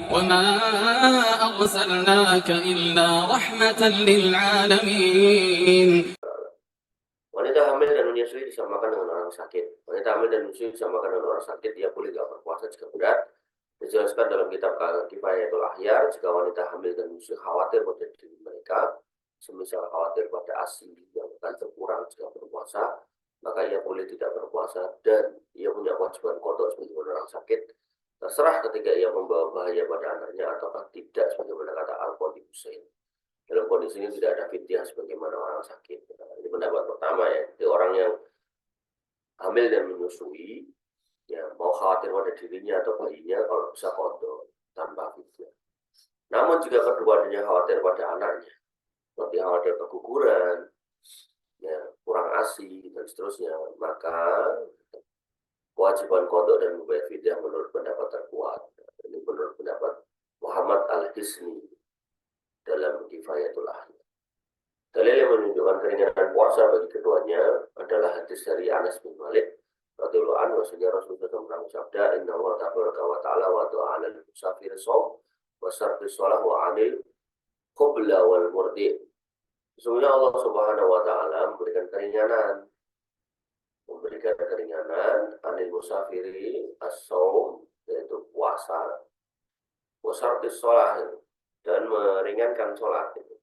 وما أرسلناك إلا رحمة للعالمين. Wanita hamil dan menyusui disamakan dengan orang sakit. Wanita hamil dan menyusui disamakan dengan orang sakit, dia boleh tidak berpuasa jika berat. Dijelaskan dalam kitab Kifayatul Ahyar, jika wanita hamil dan menyusui khawatir pada diri mereka, semisal khawatir pada ASI yang akan berkurang jika berpuasa, maka ia boleh tidak berpuasa dan ia punya kewajiban qada sebagai orang sakit. Terserah ketika ia membawa bahaya pada anaknya ataukah tidak, sebagaimana kata Al-Qadhi Husain. Dalam kondisi ini tidak ada fidyah sebagaimana orang sakit. Ini pendapat pertama ya. Jadi orang yang hamil dan menyusui, ya mau khawatir pada dirinya atau bayinya, kalau bisa qada tanpa fidyah. Namun jika keduanya khawatir pada anaknya, seperti khawatir keguguran, ya kurang ASI dan seterusnya, maka kewajiban qada dan membayar fidyah menurut pendapat terkuat. Ini menurut pendapat Muhammad Al-Hisni dalam Kifayatul Ahyar. Dalil yang menunjukkan keringanan puasa bagi keduanya adalah hadis dari Anas bin Malik radhiyallahu anhu, bahwasanya Rasulullah SAW bersabda, "Inna Allah tabaraka wa ta'ala wa du'a 'alal musafir shaum wa sarfi shalah wa 'anil qubla wal murdi." Sesungguhnya Allah Subhanahu wa taala memberikan keringanan anil musafiri as-shaum, yaitu puasa, wa sarfi shalah, dan meringankan sholat itu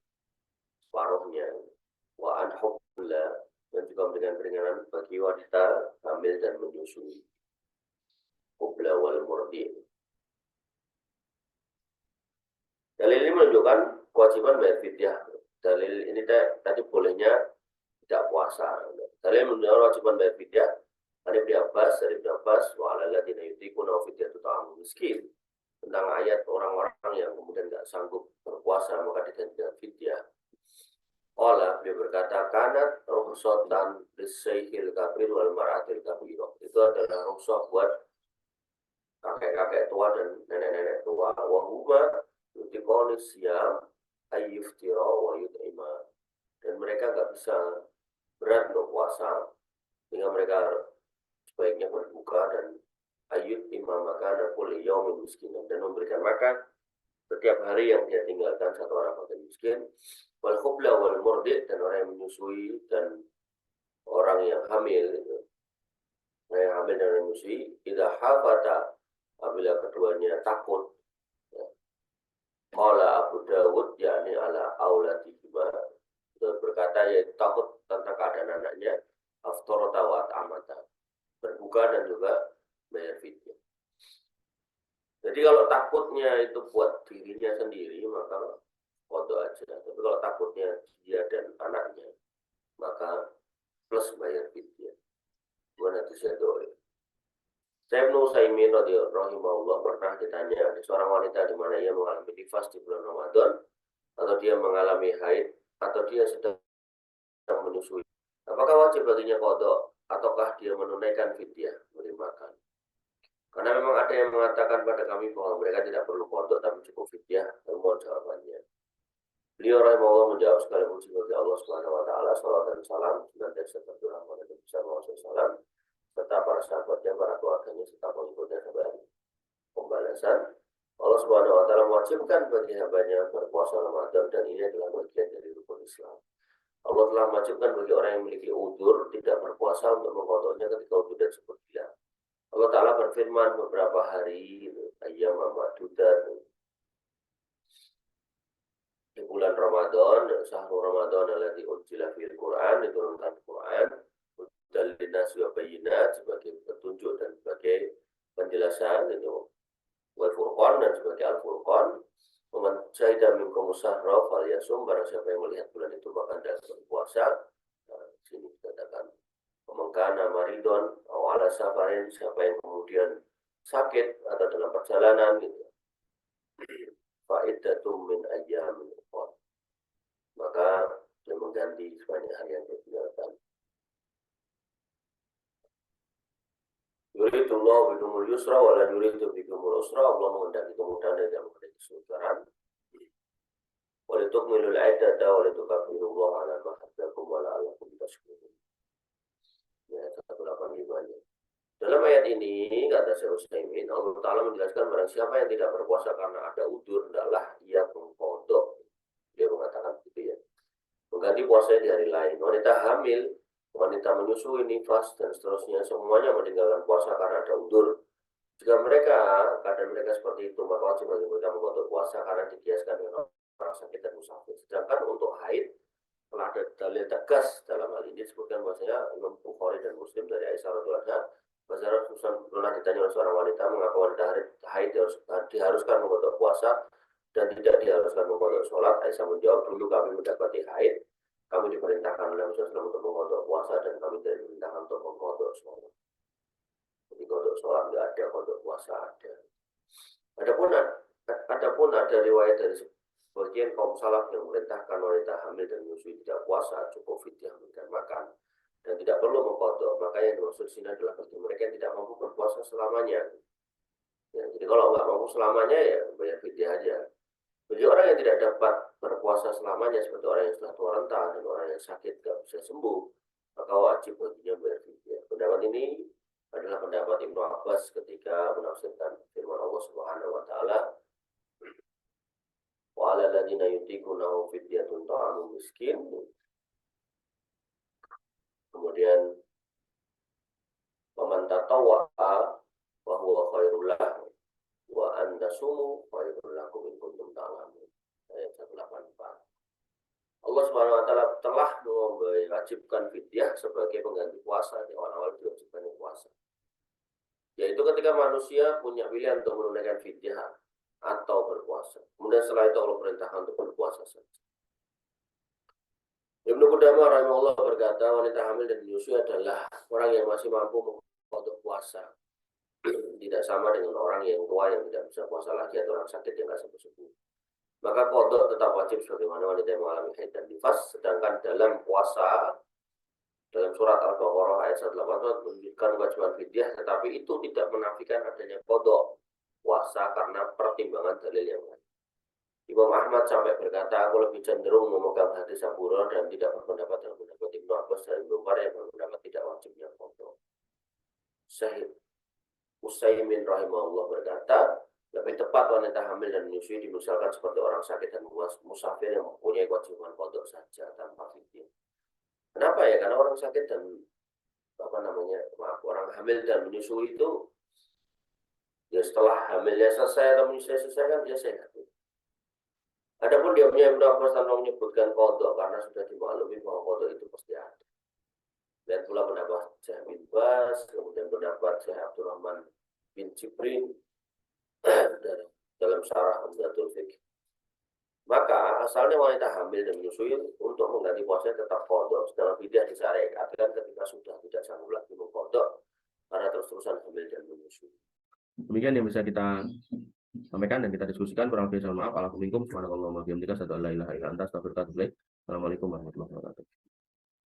separuhnya, wa an hubla, dan juga memberikan keringanan bagi wanita hamil dan menyusui, hubla wal murdi. Dalil ini menunjukkan kewajiban bayar fidyah. Dalil ini tadi bolehnya tidak puasa. Dalil menunjukkan kewajiban bayar fidyah. Dari Ibnu Abbas, wa 'alal ladzina yutiquna fidyatun ta'amu miskin. Tentang ayat orang-orang yang kemudian tidak sanggup berpuasa maka diganti dengan fidyah. Qala, dia berkata, kanat rukhsatan lisaykhil kabir wal mar'atil kabirah. Itu adalah rukhsah buat kakek-kakek tua dan nenek-nenek tua. Wa huma yutiqani siyam ayyuftira wa yut'ima. Dan mereka nggak bisa berat untuk puasa, sehingga mereka sebaiknya berbuka dan ayut imam makan kulli yaumin miskinan, dan memberikan makan setiap hari yang dia tinggalkan satu orang fakir miskin. Wal khubla wal murdi, dan orang yang menyusui dan orang yang hamil, dan menyusui, idza hafata, apabila keduanya takut. Qala Abu Dawud, yakni ala auladihima, berkata yaitu takut tentang keadaan anaknya, aftarata wa amata, berbuka dan juga bayar fidyah. Jadi kalau takutnya itu buat dirinya sendiri, maka qada aja. Tapi kalau takutnya dia dan anaknya, maka plus bayar fidyah. Gimana itu saya doa? Saya Ibnu Utsaimin rahimahullah pernah ditanya ada seorang wanita di mana ia mengalami nifas di bulan Ramadan, atau dia mengalami haid, atau dia sedang menyusui. Apakah wajib baginya qada ataukah dia menunaikan fidyah, memberi makan? Karena memang ada yang mengatakan pada kami bahwa mereka tidak perlu qada tapi cukup fidyah. Mohon jawabannya. Beliau rahimahullah menjawab, segala puji bagi Allah Subhanahu wa taala, salawat dan salam senantiasa tercurah kepada Nabi SAW serta para sahabatnya, para keluarganya, serta pengikutnya sampai hari pembalasan. Allah Subhanahu wa taala mewajibkan bagi hambanya berpuasa Ramadan, dan ini adalah bagian dari rukun Islam. Allah telah mewajibkan bagi orang yang memiliki udzur tidak berpuasa untuk mengqadanya ketika udzur tersebut hilang. Allah Ta'ala berfirman, beberapa hari ayam ma'dudat di bulan Ramadan, syahrul Ramadan alladzi unzila fil Qur'an, diturunkan Quran, hudan linnas wa bayyinat, sebagai petunjuk dan sebagai penjelasan, itu wal furqan, dan sebagai al-furqan. Waman syahida minkum syahra falyasum, barang siapa yang melihat bulan itu maka hendaknya berpuasa. Sini dikatakan pemengkana maridon ala safarin, siapa yang kemudian sakit atau dalam perjalanan gitu, fa'iddatum min ayyamin ukhra, maka dia mengganti sebanyak hari yang ditinggalkan. Yuridullahu bikumul yusra wa la yuridu bikumul usra. Allah menghendaki kemudahan dan tidak menghendaki kesukaran. Wa litukmilul iddata wa litukabbirullaha ala ma hadakum wa la'allakum tashkurun. Ya, 185-nya. Dalam ayat ini, kata Syekh Utsaimin, Allah Ta'ala menjelaskan barang siapa yang tidak berpuasa karena ada udzur, hendaklah ia mengqadha. Dia mengatakan begitu ya. Mengganti puasa di hari lain. Wanita hamil, wanita menyusui, nifas, dan seterusnya, semuanya meninggalkan puasa karena ada udzur. Jika keadaan mereka seperti itu, maka wajib bagi mereka mengqadha puasa karena dikiaskan dengan orang sakit dan musafir. Sedangkan untuk haid, telah ada dalil tegas dalam hal ini disebutkan bahwasanya Imam Bukhari dan Muslim dari Aisyah radhiyallahu anha, Rasulullah pernah ditanya oleh seorang wanita mengapa wanita haid diharuskan mengqadha puasa dan tidak diharuskan mengqadha sholat. Aisyah menjawab, dulu kami mendapati haid, kami diperintahkan oleh Rasulullah untuk mengqadha puasa dan kami tidak diperintahkan untuk mengqadha sholat. Jadi qadha sholat nggak ada, qadha puasa ada. Adapun ada riwayat dari sebagian kaum salaf yang memerintahkan wanita hamil dan menyusui tidak puasa, cukup fidyah memberikan makan dan tidak perlu mengqadha. Maka yang dimaksud sini adalah bagi mereka yang tidak mampu berpuasa selamanya. Ya, jadi kalau nggak mampu selamanya ya bayar fidyah aja. Bagi orang yang tidak dapat berpuasa selamanya seperti orang yang sudah tua renta dan orang yang sakit nggak bisa sembuh, maka wajib baginya bayar fidyah. Pendapat ini adalah pendapat Ibnu Abbas ketika menafsirkan firman Allah Subhanahu wa taala, wa 'alal ladzina yutiqunahu fidyatun ta'amu miskin. Kemudian faman tatawwa'a wa huwa khairul lahu wa an tasumu khairul lakum in kuntum ta'lamun. Ayat 184. Allah Subhanahu wa taala telah mewajibkan fidyah sebagai pengganti puasa. Di awal-awal diwajibkan puasa. Yaitu ketika manusia punya pilihan untuk menunaikan fidyah atau berpuasa. Kemudian setelah itu Allah perintahkan untuk berpuasa saja. Ibnu Qudamah rahimahullah berkata, wanita hamil dan menyusui adalah orang yang masih mampu untuk puasa. Tidak sama dengan orang yang tua yang tidak bisa puasa lagi atau orang sakit yang tidak sembuh sembuh. Maka qadha tetap wajib sebagaimana wanita yang mengalami haid dan nifas. Sedangkan dalam puasa, dalam surat Al-Baqarah ayat 184 menunjukkan kewajiban fidyah, tetapi itu tidak menafikan adanya qadha puasa karena pertimbangan dalil yang lain. Imam Ahmad sampai berkata, aku lebih cenderung memegang hadis Abu Hurairah dan tidak berpendapat dengan pendapat Ibnu Abbas dan Ibnu Umar yang berpendapat tidak wajibnya qadha. Syekh Utsaimin rahimahullah berkata, lebih tepat wanita hamil dan menyusui dimisalkan seperti orang sakit dan musafir yang mempunyai kewajiban qadha saja tanpa fidyah. Kenapa ya? Karena orang sakit dan orang hamil dan menyusui itu ya setelah hamilnya selesai atau menyusui selesai kan dia sehat. Adapun dia punya Ibnu Abbas tanpa menyebutkan qadha karena sudah dimaklumi bahwa qadha itu pasti ada. Lihat pula pendapat Syekh bin Baz, kemudian pendapat Syekh Abdurrahman bin Jibrin dalam syarah Umdatul Fiqh. Maka asalnya wanita hamil dan menyusui untuk mengganti puasa tetap qadha, sedangkan fidyah disyariatkan ketika sudah tidak sanggup lagi mengqadha karena terus-terusan hamil dan menyusui. Demikian yang bisa kita sampaikan dan kita diskusikan. Kurang lebih mohon maaf. Assalamualaikum warahmatullahi wabarakatuh. Assalamualaikum warahmatullahi wabarakatuh.